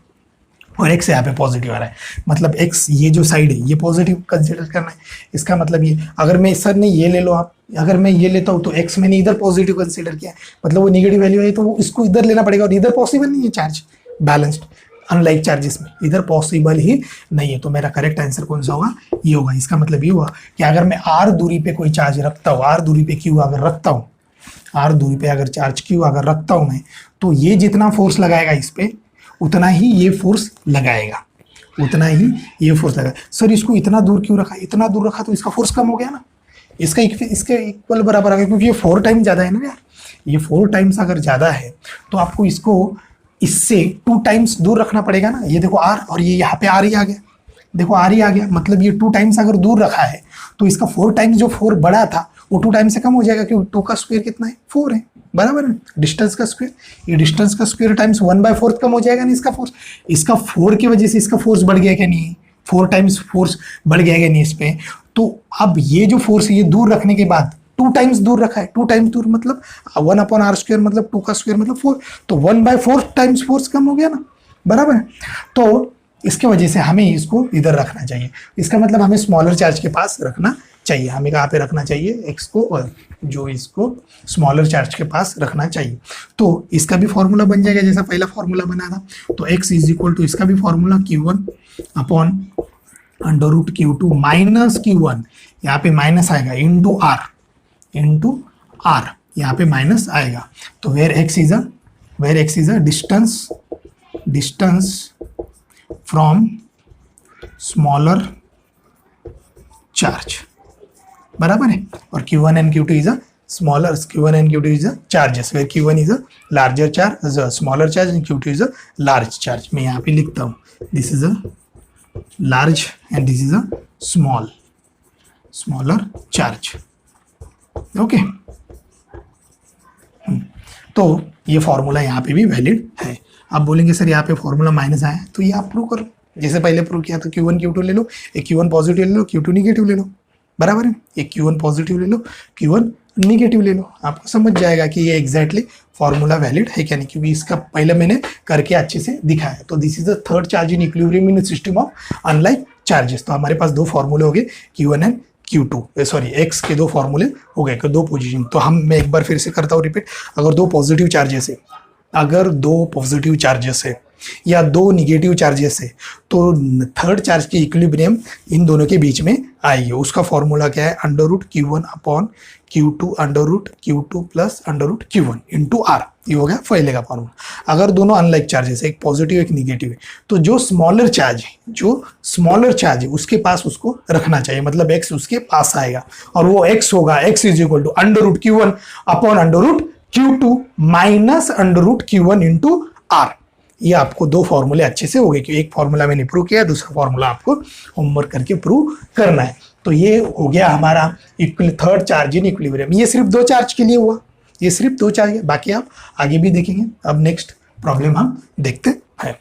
और x यहाँ पे पॉजिटिव आ रहा है, मतलब x ये जो साइड है ये पॉजिटिव कंसिडर करना है। इसका मतलब ये, अगर मैं सर ने ये ले लो आप, अगर मैं ये लेता हूँ तो x मैंने इधर पॉजिटिव कंसिडर किया है, मतलब वो नेगेटिव वैल्यू है तो वो इसको इधर लेना पड़ेगा और इधर पॉसिबल नहीं है चार्ज बैलेंस्ड, अनलाइक चार्जेस में इधर पॉसिबल ही नहीं है। तो मेरा करेक्ट आंसर कौन सा होगा, ये होगा। इसका मतलब ये हुआ कि अगर मैं r दूरी पे कोई चार्ज रखता हूँ, r दूरी पे q अगर रखता हूँ, r दूरी पे अगर चार्ज q अगर रखता हूँ मैं, तो ये जितना फोर्स लगाएगा इस पे उतना ही ये फोर्स लगाएगा, उतना ही ये फोर्स लगाएगा। सर इसको इतना दूर क्यों रखा, इतना दूर रखा तो इसका फोर्स कम हो गया ना, इसका इसके इक्वल बराबर आ गया, क्योंकि ये 4 टाइम ज़्यादा है ना यार, ये 4 टाइम्स अगर ज़्यादा है तो आपको इसको इससे 2 टाइम्स दूर रखना पड़ेगा ना। ये देखो r और ये यहाँ पे r ही आ गया, देखो r ही आ गया, मतलब ये 2 टाइम्स अगर दूर रखा है तो इसका 4 टाइम्स जो 4 बड़ा था वो 2 टाइम्स से कम हो जाएगा, क्योंकि 2 का स्क्वायर कितना है, 4 है बराबर है, डिस्टेंस का स्क्वायर, ये डिस्टेंस का स्क्वायर टाइम्स 1/4 कम हो जाएगा ना इसका फोर्स, इसका 4 की वजह से इसका फोर्स बढ़ गया क्या नहीं, 4 टाइम्स फोर्स बढ़ गया क्या नहीं इस पे। तो अब ये जो फोर्स है ये दूर रखने के बाद 2 टाइम्स दूर रखा है, 2 टाइम्स दूर मतलब 1 अपॉन r स्क्वायर मतलब 2 का स्क्वायर मतलब 4, तो 1/4 टाइम्स फोर्स कम हो गया ना बराबर है। तो इसके वजह से हमें इसको इधर रखना चाहिए, इसका मतलब हमें स्मॉलर चार्ज के पास रखना चाहिए, हमें कहाँ पे रखना चाहिए, x को, और जो इसको स्मॉलर चार्ज के पास रखना चाहिए। तो इसका भी फॉर्मूला बन जाएगा जैसा पहला फॉर्मूला बना था, तो x इज इक्वल टू इसका भी formula q1 upon under root q2 minus q1, यहाँ पे माइनस आएगा इंटू r, यहाँ पे माइनस आएगा। तो where x is a distance from smaller charge, बराबर है। और Q1 and Q2 is a smaller, Q1 and Q2 is a charges, where Q1 is a larger charge, smaller charge, and Q2 is a large charge. मैं यहाँ पे लिखता हूँ, this is a large and this is a smaller charge. Okay, तो ये formula यहाँ पे भी वैलिड है। आप बोलेंगे सर यहाँ पे फॉर्मूला माइनस आया है, तो ये आप प्रूव करो, जैसे पहले प्रूव किया तो Q1 Q2 ले लो, एक Q1 पॉजिटिव ले लो, Q2 निगेटिव ले लो, बराबर है। एक Q1 पॉजिटिव ले लो, Q1 निगेटिव ले लो, आपको समझ जाएगा कि ये एग्जैक्टली फॉर्मूला वैलिड है क्या नहीं, क्योंकि इसका पहले मैंने करके अच्छे से दिखाया है। तो this is the third charge in equilibrium in system of unlike charges. तो हमारे पास दो फॉर्मूले हो गए, Q1 and Q2, sorry x के दो फॉर्मूले हो गए, दो पोजीशन। तो मैं एक बार फिर से करता हूँ रिपीट, अगर दो पॉजिटिव चार्जेस है या दो निगेटिव चार्जेस है, तो थर्ड चार्ज की इक्विलिब्रियम इन दोनों के बीच में आएगी। उसका फॉर्मूला क्या है, √Q1 upon Q2 √Q2 plus √Q1 into R. ये हो गया पहले का फॉर्मूला। अगर दोनों अनलाइक चार्जेस है, एक पॉजिटिव एक निगेटिव है, तो जो स्मॉलर चार्ज है उसके पास उसको रखना चाहिए, मतलब एक्स उसके पास आएगा, और वो एक्स होगा, x is equal to √Q1 upon √Q2 minus √Q1 into R. ये आपको दो फॉर्मूले अच्छे से हो गए, क्योंकि एक फॉर्मूला मैंने प्रूव किया, दूसरा फॉर्मूला आपको होमवर्क करके प्रूव करना है। तो ये हो गया हमारा थर्ड चार्ज इन इक्विलिब्रियम। ये सिर्फ दो चार्ज के लिए हुआ, ये सिर्फ दो चार्ज है, बाकी आप आगे भी देखेंगे। अब नेक्स्ट प्रॉब्लम हम देखते हैं,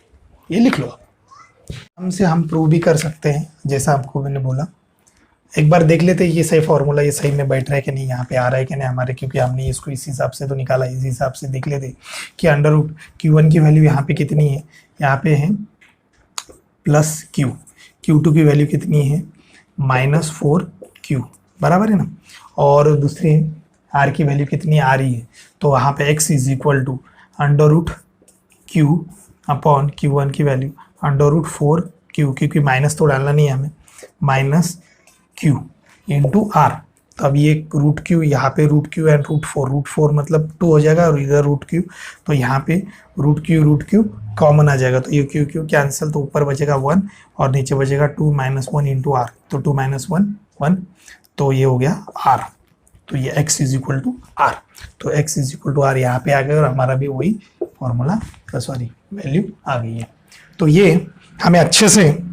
ये लिख लो। हमसे हम प्रूव भी कर सकते हैं, जैसा आपको मैंने बोला। एक बार देख लेते हैं ये सही फॉर्मूला, ये सही में बैठ रहा है कि नहीं, यहाँ पे आ रहा है कि नहीं हमारे, क्योंकि हमने इसको इस हिसाब से तो निकाला। इस हिसाब से देख लेते कि √Q1 की वैल्यू यहाँ पे कितनी है, यहाँ पे है +Q, Q2 की वैल्यू कितनी है -4Q, बराबर है ना। और दूसरी R की वैल्यू कितनी आ रही है, तो वहाँ पे x is equal to √Q upon Q1 की वैल्यू √4Q, क्योंकि माइनस तो डालना नहीं है हमें, -Q इंटू आर। तो अब ये √Q, यहाँ पे √Q एंड √4 मतलब 2 हो जाएगा, और इधर √Q, तो यहाँ पे √Q कॉमन आ जाएगा, तो ये Q कैंसिल, तो ऊपर बचेगा 1 और नीचे बचेगा 2 -1 इंटू आर, तो 2 - 1 1, तो ये हो गया R। तो ये x is equal to R, तो x is equal to R यहाँ पे आ गया, और हमारा भी वही फॉर्मूला वैल्यू आ गई है। तो ये हमें अच्छे से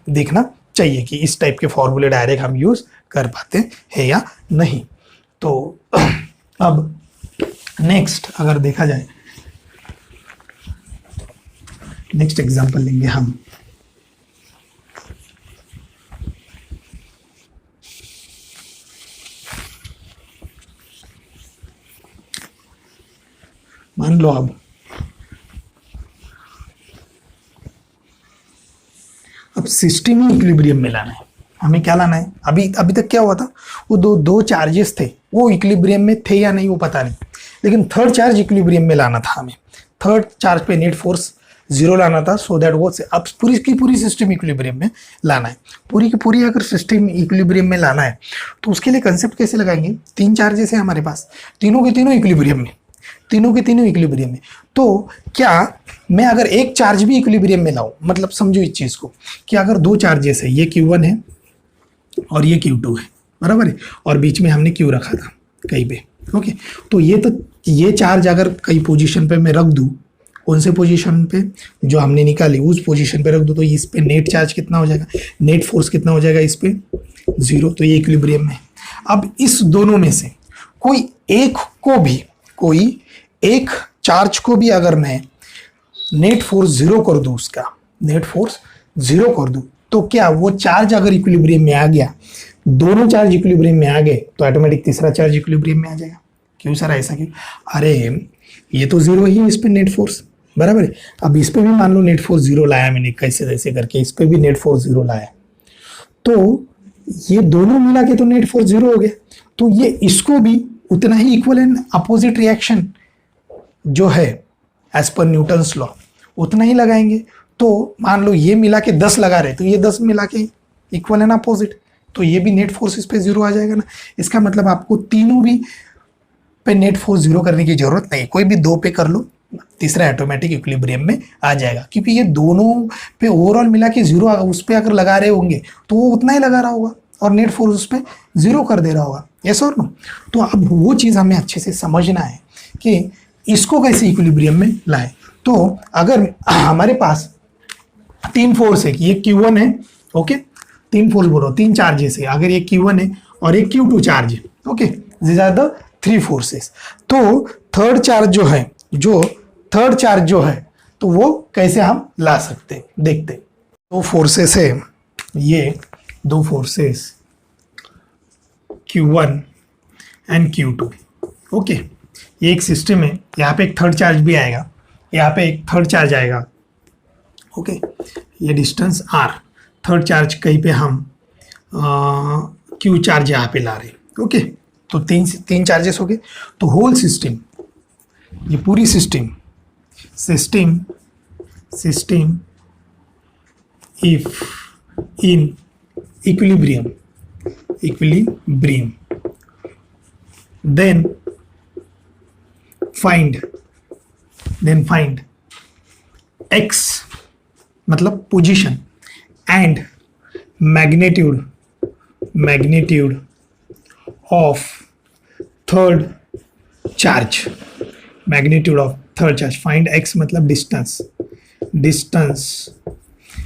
देखना चाहिए कि इस टाइप के फॉर्मूले डायरेक्ट हम यूज कर पाते हैं या नहीं। तो अब नेक्स्ट अगर देखा जाए, नेक्स्ट एग्जांपल लेंगे हम। मान लो अब सिस्टम ही इक्विलिब्रियम में लाना है, हमें क्या लाना है। अभी तक क्या हुआ था, वो दो चार्जेस थे, वो इक्विलिब्रियम में थे या नहीं वो पता नहीं, लेकिन थर्ड चार्ज इक्विलिब्रियम में लाना था हमें। थर्ड चार्ज पे नेट फोर्स 0 लाना था, सो दैट वो अब पूरी की पूरी सिस्टम इक्विलिब्रियम में लाना है। पूरी की पूरी अगर सिस्टम इक्विलिब्रियम में लाना है, तो उसके लिए कंसेप्ट कैसे लगाएंगे। 3 चार्जेस है हमारे पास, तीनों के तीनों इक्विलिब्रियम में, तो क्या मैं अगर एक चार्ज भी इक्विलिब्रियम में लाऊं, मतलब समझो इस चीज को कि अगर 2 चार्जेस है, ये Q1 है और ये Q2 है, बराबर है, और बीच में हमने Q रखा था कहीं पे, ओके। तो ये चार्ज अगर कई पोजीशन पे मैं रख दूं, कौन से पोजीशन पे जो हमने निकाली उस पोजीशन पे रख दूं, तो इस पे नेट चार्ज कितना हो जाएगा, नेट फोर्स कितना हो जाएगा इस पे 0, तो ये इक्विलिब्रियम में। अब इस दोनों में से कोई एक चार्ज को भी अगर मैं नेट फोर्स 0 कर दूं, उसका नेट फोर्स 0 कर दूं, तो क्या वो चार्ज अगर इक्विलिब्रियम में आ गया, दोनों चार्ज इक्विलिब्रियम में आ गए, तो ऑटोमेटिक तीसरा चार्ज इक्विलिब्रियम में आ जाएगा। क्यों सर ऐसा क्यों, अरे ये तो 0 ही है इस पे नेट फोर्स, बराबर है। अब इस पे भी मान लो नेट फोर्स 0 लाया मैंने, कैसे करके इस पे भी नेट फोर्स 0 लाया, तो ये दोनों मिला के तो नेट फोर्स 0 हो गया, तो ये इसको भी उतना ही इक्वल एंड अपोजिट रिएक्शन जो है एज पर न्यूटन्स लॉ उतना ही लगाएंगे। तो मान लो ये मिला के 10 लगा रहे, तो ये 10 मिला के इक्वल एंड अपोजिट, तो ये भी नेट फोर्स इस पे 0 आ जाएगा ना। इसका मतलब आपको तीनों भी पे नेट फोर्स 0 करने की जरूरत नहीं, कोई भी 2 पे कर लो तीसरा ऑटोमेटिक इक्विलिब्रियम में आ जाएगा, क्योंकि ये दोनों पे ओवरऑल मिला के जीरो उस पर अगर लगा रहे होंगे तो वो उतना ही लगा रहा होगा और नेट फोर्स उस पर जीरो कर दे रहा होगा, यस और नो। तो अब वो चीज़ हमें अच्छे से समझना है कि इसको कैसे इक्विलिब्रियम में लाए। तो अगर हमारे पास तीन फोर्स है, ये Q1 है, ओके, तीन फोर्स बोलो, तीन चार्जेस है, अगर ये Q1 है और एक Q2 चार्ज है, okay, this are the three forces. तो थर्ड चार्ज जो है तो वो कैसे हम ला सकते हैं, देखते हैं। दो फोर्सेस है, ये दो forces Q1 and Q2, okay, ये एक सिस्टम है, यहाँ पे एक थर्ड चार्ज भी आएगा, यहाँ पे एक थर्ड चार्ज आएगा, ओके, ये डिस्टेंस R, थर्ड चार्ज कहीं पे हम Q चार्ज यहाँ पे ला रहे, ओके। तो तीन चार्जेस हो गए। तो होल सिस्टम, ये पूरी system if in equilibrium then find x मतलब position and magnitude of third charge, find x मतलब डिस्टेंस।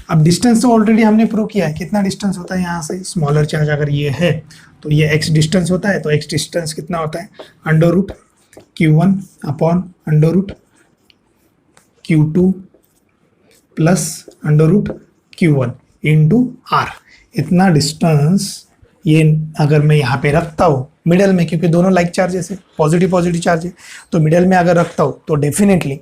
अब डिस्टेंस तो ऑलरेडी हमने प्रूव किया है, कितना डिस्टेंस होता है यहाँ से, स्मॉलर चार्ज अगर ये है तो ये x डिस्टेंस होता है, तो x डिस्टेंस कितना होता है, √Q1 upon √Q2 plus √Q1 into R। इतना डिस्टेंस ये अगर मैं यहाँ पे रखता हूँ मिडल में, क्योंकि दोनों लाइक चार्जेस है, पॉजिटिव चार्ज है, तो मिडल में अगर रखता हूँ तो डेफिनेटली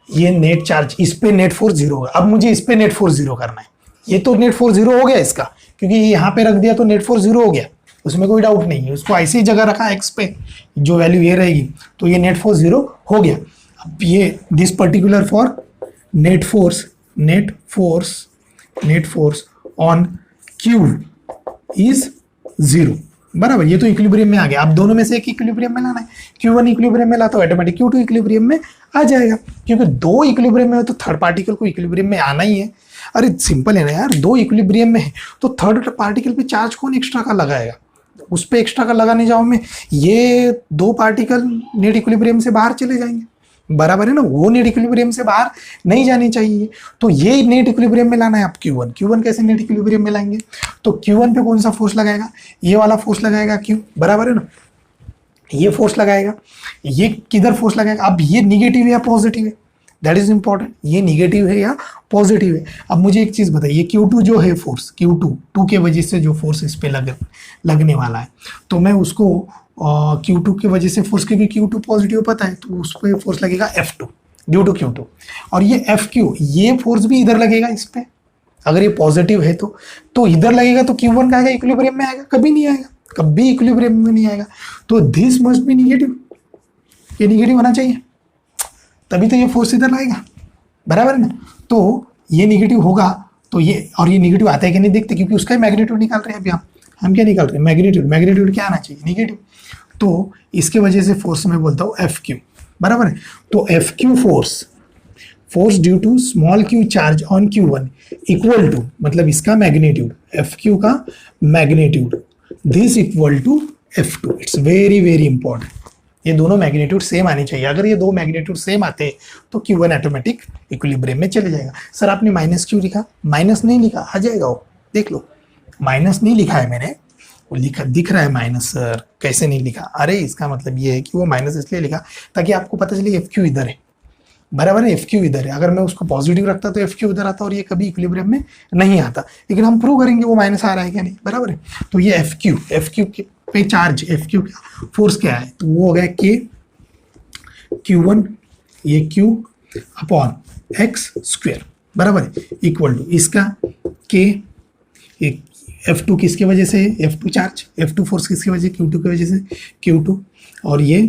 ये नेट चार्ज, इस पे नेट फोर्स जीरो होगा। अब मुझे इस पे नेट फोर्स जीरो करना है, ये तो नेट फोर्स जीरो हो गया इसका, क्योंकि ये यहाँ पे रख दिया तो नेट फोर्स जीरो हो गया, उसमें कोई डाउट नहीं है। उसको ऐसी जगह रखा एक्स पे, जो वैल्यू ये रहेगी, तो ये नेट फोर्स जीरो हो गया। अब ये this particular for net force on Q is zero, बराबर। ये तो इक्विलिब्रियम में आ गया। अब दोनों में से एक इक्विलिब्रियम में लाना है, Q1 इक्विलिब्रियम में लाता हूँ, ऑटोमेटिक Q2 इक्विलिब्रियम में आ जाएगा, क्योंकि दो इक्विलिब्रियम में है तो थर्ड पार्टिकल को इक्विलिब्रियम में आना ही है। अरे सिंपल है ना यार, दो इक्विलिब्रियम में है तो थर्ड पार्टिकल पे चार्ज कौन एक्स्ट्रा का लगाएगा, उस पर एक्स्ट्रा का लगाने जाओ मैं, ये दो पार्टिकल नेट इक्विलिब्रियम से बाहर चले जाएंगे, बराबर है ना। वो नेट इक्विलिब्रियम से बाहर नहीं जानी चाहिए, तो ये नेट इक्विलिब्रियम में लाना है आप Q1 कैसे नेट इक्विलिब्रियम में लाएंगे, तो Q1 पे कौन सा फोर्स लगाएगा, ये वाला फोर्स लगाएगा Q, बराबर है ना, ये फोर्स लगाएगा। ये किधर फोर्स लगाएगा, अब ये निगेटिव है या पॉजिटिव है, दैट इज इंपॉर्टेंट, ये निगेटिव है या पॉजिटिव है। अब मुझे एक चीज बताइए, Q2 जो है फोर्स, Q2 के वजह से जो फोर्स इस पे लगने वाला है, तो मैं उसको Q2 की वजह से फोर्स, क्योंकि Q2 पॉजिटिव पता है, तो उस पर फोर्स लगेगा F2 ड्यू टू Q2, और ये FQ, ये फोर्स भी इधर लगेगा इस पे, अगर ये पॉजिटिव है तो इधर लगेगा, तो Q1 का आएगा इक्विलिब्रियम में आएगा, कभी नहीं आएगा, कभी इक्विलिब्रियम में नहीं आएगा। तो दिस मस्ट बी निगेटिव, ये निगेटिव होना चाहिए, तभी तो ये फोर्स इधर आएगा, बराबर है ना। तो ये निगेटिव होगा, तो ये, और ये निगेटिव आता है कि नहीं देखते, क्योंकि उसका ही मैग्नीट्यूड निकाल रहे हैं अभी हम क्या निकाल रहे हैं, मैग्नीट्यूड क्या आना चाहिए, निगेटिव। तो इसके वजह से फोर्स मैं बोलता हूँ FQ, बराबर है। तो FQ force due to small q charge on Q1 equal to, मतलब इसका मैग्नीट्यूड, FQ का magnitude, this equal to F2। It's very very important, ये दोनों मैग्नीट्यूड सेम आनी चाहिए। अगर ये दो मैग्नीट्यूड सेम आते हैं तो Q1 ऑटोमेटिक इक्विलिब्रियम में चले जाएगा। सर आपने माइनस क्यों लिखा, माइनस नहीं लिखा, आ जाएगा वो, देख लो, माइनस नहीं लिखा है मैंने, वो लिखा दिख रहा है माइनस, सर कैसे नहीं लिखा, अरे इसका मतलब ये है कि वो माइनस इसलिए लिखा ताकि आपको पता चले FQ इधर है, बराबर है, FQ इधर है। अगर मैं उसको पॉजिटिव रखता तो FQ उधर आता और ये कभी इक्विलिब्रियम में नहीं आता, लेकिन हम प्रूव करेंगे वो माइनस आ रहा है क्या नहीं, बराबर है। तो ये FQ पे चार्ज, FQ का फोर्स क्या है, तो वो हो गया Q1, ये Q अपॉन x², बराबर है, इक्वल टू इसका K, F2 किसके वजह से, F2 चार्ज, F2 फोर्स किसकी वजह से, Q2 की वजह से, Q2, और ये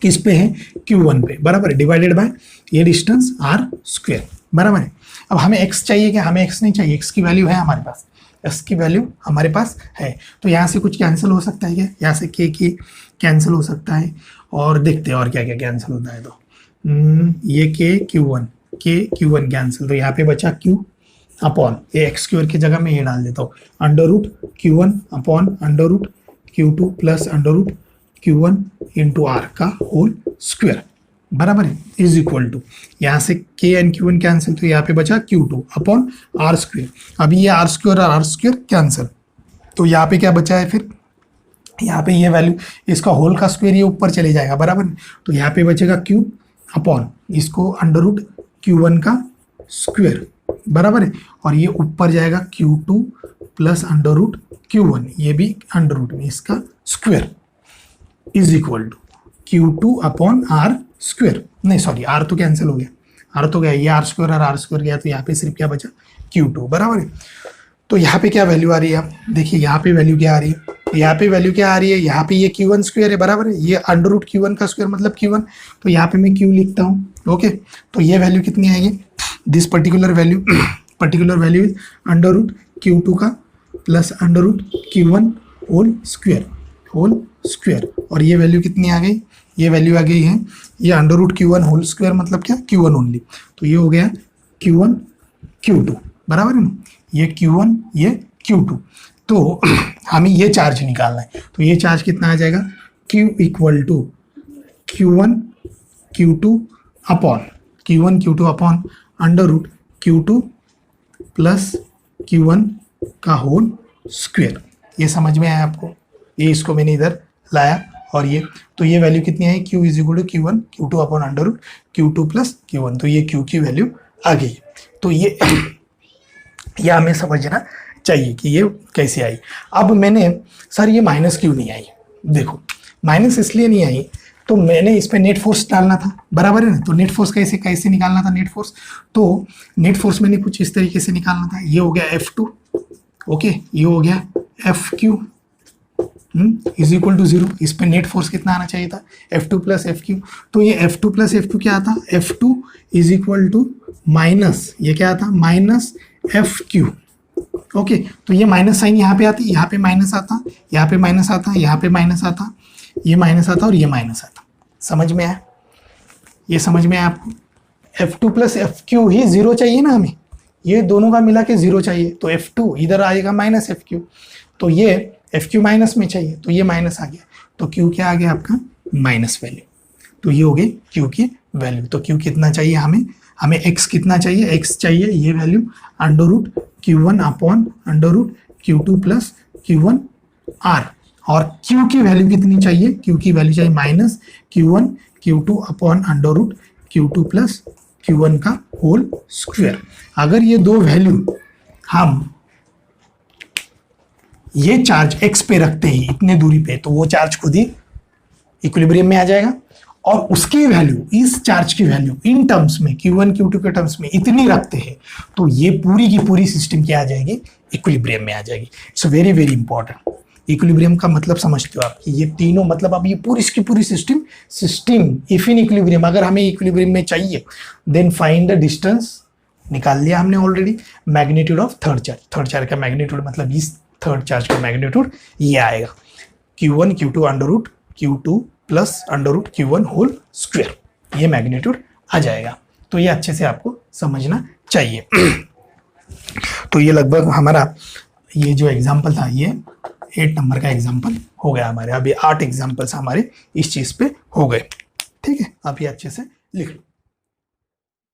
किस पे है, Q1 पे, बराबर है, डिवाइडेड बाय ये डिस्टेंस R², बराबर है। अब हमें x चाहिए क्या, हमें x नहीं चाहिए, x की वैल्यू है हमारे पास, x की वैल्यू हमारे पास है, तो यहाँ से कुछ कैंसिल हो सकता है क्या, यहाँ से K की कैंसिल हो सकता है, और देखते हैं और क्या क्या कैंसिल होता है। तो ये Q1 कैंसिल, तो यहाँ पे बचा Q अपॉन ये एक्स स्क्वायर की जगह में ये डाल देता हूँ, under root Q1 upon under root Q2 plus under root Q1 into R का होल स्क्वायर बराबर है, इज इक्वल टू यहाँ से K एंड Q1 कैंसिल, तो यहाँ पे बचा Q2 अपॉन आर स्क्वायर। अभी ये आर स्क्वायर और आर स्क्वायर कैंसिल, तो यहाँ पे क्या बचा है, फिर यहाँ पे ये वैल्यू इसका होल का स्क्वायर ये ऊपर चले जाएगा बराबर, तो यहाँ पे बचेगा Q अपॉन इसको अंडर रूट Q1 का स्क्वायर बराबर है, और ये ऊपर जाएगा Q2 plus under root Q1, ये भी अंडर रूट में इसका square is equal to Q2 upon R square, नहीं सॉरी आर तो कैंसिल हो गया, आर तो गया, ये आर स्क्वायर और आर स्क्वायर गया, तो यहाँ पे सिर्फ क्या बचा Q2 बराबर है। तो यहाँ पे क्या वैल्यू आ रही है, आप देखिए यहाँ पे वैल्यू क्या आ रही है, यहाँ पे वैल्यू क्या आ रही है, यहाँ पे ये Q1 स्क्वायर है बराबर है, ये अंडर रूट Q1 का स्क्वायर मतलब Q1, तो यहाँ पे मैं Q लिखता हूँ। ओके, तो ये वैल्यू कितनी आएगी, this particular value is under root Q2 का plus under root Q1 whole square, और ये वैल्यू कितनी आ गई, ये वैल्यू आ गई है ये under root Q1 whole square मतलब क्या, Q1 ओनली, तो ये हो गया Q1 Q2 बराबर है ना, ये Q1 ये Q2, तो हमें ये चार्ज निकालना है, तो ये चार्ज कितना आ जाएगा, Q equal to Q1 Q2 upon under root Q2 plus Q1 का होल स्क्वायर। ये समझ में आया आपको, ये इसको मैंने इधर लाया, और ये तो ये वैल्यू कितनी आई, Q is equal to Q1 Q2 upon under root Q2 plus Q1, तो ये Q की वैल्यू आ गई। तो ये हमें समझना चाहिए कि ये कैसे आई। अब मैंने सर ये माइनस क्यों नहीं आई, देखो माइनस इसलिए नहीं आई, तो मैंने इस पर नेट फोर्स डालना था बराबर है ना, तो नेट फोर्स कैसे निकालना था, नेट फोर्स मैंने कुछ इस तरीके से निकालना था, ये हो गया F2, ओके, ये हो गया FQ इज इक्वल टू 0, इस पर नेट फोर्स कितना आना चाहिए था, F2 प्लस FQ, तो ये F2 प्लस FQ क्या आता, F2 is equal to minus ये क्या आता, माइनस FQ, ओके, तो ये माइनस साइन यहाँ पे आती, यहाँ पे माइनस आता, यहाँ पे माइनस आता, यहाँ पे माइनस आता, ये माइनस आता और ये माइनस आता, समझ में आया, ये समझ में आया आपको, F2 प्लस FQ ही 0 चाहिए ना हमें, ये दोनों का मिला के 0 चाहिए, तो F2 इधर आएगा माइनस FQ, तो ये FQ माइनस में चाहिए, तो ये माइनस आ गया, तो Q क्या आ गया आपका माइनस वैल्यू, तो ये हो गई Q की वैल्यू। तो Q कितना चाहिए हमें X कितना चाहिए, X चाहिए ये value under root Q1 upon under root Q2 plus Q1 R, और Q की वैल्यू कितनी चाहिए, Q की वैल्यू चाहिए minus Q1 Q2 upon under root Q2 plus Q1 का होल स्क्वायर। अगर ये दो वैल्यू हम ये चार्ज X पे रखते ही इतने दूरी पे, तो वो चार्ज खुद ही इक्विलिब्रियम में आ जाएगा, और उसकी वैल्यू इस चार्ज की वैल्यू इन टर्म्स में Q1 Q2 के टर्म्स में इतनी रखते हैं, तो ये पूरी की पूरी सिस्टम क्या आ जाएगी, इक्विलिब्रियम में आ जाएगी। It's very very important. Equilibrium का मतलब समझते हो आप, ये तीनों मतलब अब ये पूरी की पूरी सिस्टम इफ इन इक्विलिब्रियम, अगर हमें इक्विलिब्रियम में चाहिए देन फाइंड द डिस्टेंस, निकाल लिया हमने already, magnitude of third charge का मैग्नीट्यूड मतलब इस थर्ड चार्ज का मैग्नीट्यूड ये आएगा Q1 Q2 under root Q2 plus under root Q1 whole square, ये मैग्नीट्यूड आ जाएगा। तो ये अच्छे से आपको समझना चाहिए। तो ये लगभग हमारा ये जो एग्जाम्पल था ये 8 नंबर का एग्जाम्पल हो गया हमारे, अभी 8 एग्जाम्पल्स हमारे इस चीज़ पे हो गए, ठीक है, आप ये अच्छे से लिख लो।